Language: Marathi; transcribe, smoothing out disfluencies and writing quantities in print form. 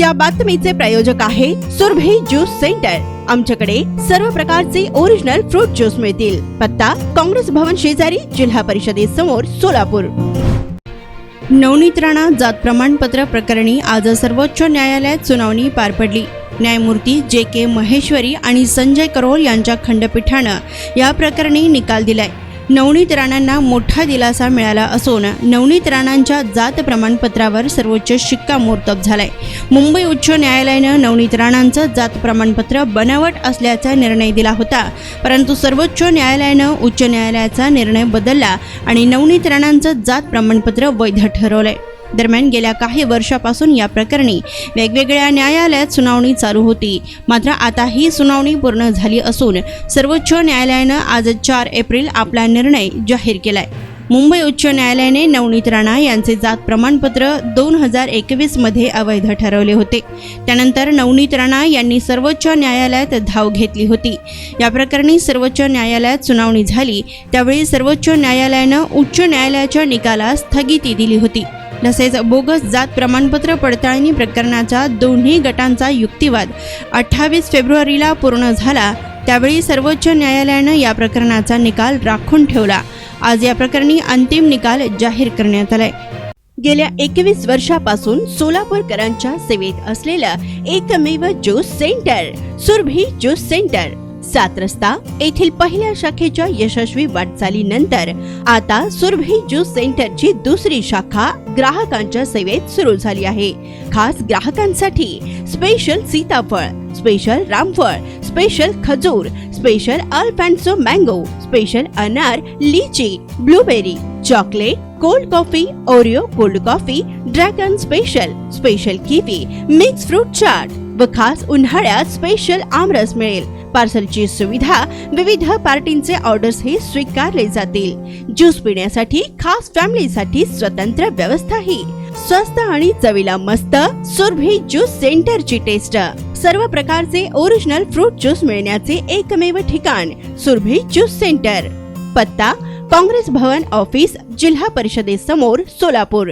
या बातमीचे प्रायोजक आहे सुरभी ज्यूस सेंटर। आमच्याकडे सर्व प्रकारचे ओरिजिनल फ्रूट ज्यूस मिळतील। पत्ता काँग्रेस भवन शेजारी, जिल्हा परिषदेसमोर, सोलापूर। नवनीत राणा जात प्रमाणपत्र प्रकरणी आज सर्वोच्च न्यायालयात सुनावणी पार पडली। न्यायमूर्ती JK महेश्वरी आणि संजय करोल यांच्या खंडपीठानं या प्रकरणी निकाल दिलाय। नवनीत राणांना मोठा दिलासा मिळाला असून नवनीत राणांच्या जात प्रमाणपत्रावर सर्वोच्च शिक्कामोर्तब झालाय। मुंबई उच्च न्यायालयानं नवनीत राणांचं जात प्रमाणपत्र बनावट असल्याचा निर्णय दिला होता, परंतु सर्वोच्च न्यायालयानं उच्च न्यायालयाचा निर्णय बदलला आणि नवनीत राणांचं जात प्रमाणपत्र वैध ठरवलंय। दरम्यान गेल्या काही वर्षापासून या प्रकरणी वेगवेगळ्या न्यायालयात सुनावणी चालू होती, मात्र आता ही सुनावणी पूर्ण झाली असून सर्वोच्च न्यायालयानं आज 4 एप्रिल आपला निर्णय जाहीर केलाय। मुंबई उच्च न्यायालयाने नवनीत राणा यांचे जात प्रमाणपत्र 2021 मध्ये अवैध ठरवले होते। त्यानंतर नवनीत राणा यांनी सर्वोच्च न्यायालयात धाव घेतली होती। या प्रकरणी सर्वोच्च न्यायालयात सुनावणी झाली, त्यावेळी सर्वोच्च न्यायालयानं उच्च न्यायालयाच्या निकालास स्थगिती दिली होती। तसेच बोगस जात प्रमाणपत्र पडताळणी प्रकरणाच्या दोन्ही गटांचा युक्तिवाद 28 फेब्रुवारीला पूर्ण झाला, त्यावेळी सर्वोच्च न्यायालयानं या प्रकरणाचा निकाल राखून ठेवला। आज या प्रकरणी अंतिम निकाल जाहीर करण्यात आलाय। गेल्या 21 वर्षापासून सोलापूरकरांच्या सेवेत असलेलं एकमेव juice centre Surabhi juice centre, 7 रस्ता येथील पहिल्या शाखेच्या यशस्वी वाटचालीनंतर आता सुरभी ज्यूस सेंटरची दुसरी शाखा ग्राहकांच्या सेवेत सुरू झाली आहे। खास ग्राहकांसाठी स्पेशल सीताफळ, स्पेशल रामफळ, स्पेशल खजूर, स्पेशल अल्फान्सो मँगो, स्पेशल अनार, लीची, blueberry, chocolate, cold coffee, Oreo cold coffee, dragon special kiwi, mix fruit chaat व खास उन्हाळ्यात स्पेशल आमरस मिळेल। पार्सलची सुविधा, विविध पार्टींचे ऑर्डर्स हे स्वीकारले जातील। ज्यूस पिण्यासाठी खास फॅमिलीसाठी स्वतंत्र व्यवस्थाही। स्वस्त आणि चवीला मस्त सुरभी ज्यूस सेंटरची टेस्ट। सर्व प्रकारचे ओरिजिनल फ्रूट ज्यूस मिळण्याचे एकमेव ठिकाण सुरभी ज्यूस सेंटर। पत्ता काँग्रेस भवन ऑफिस, जिल्हा परिषदेसमोर, सोलापूर।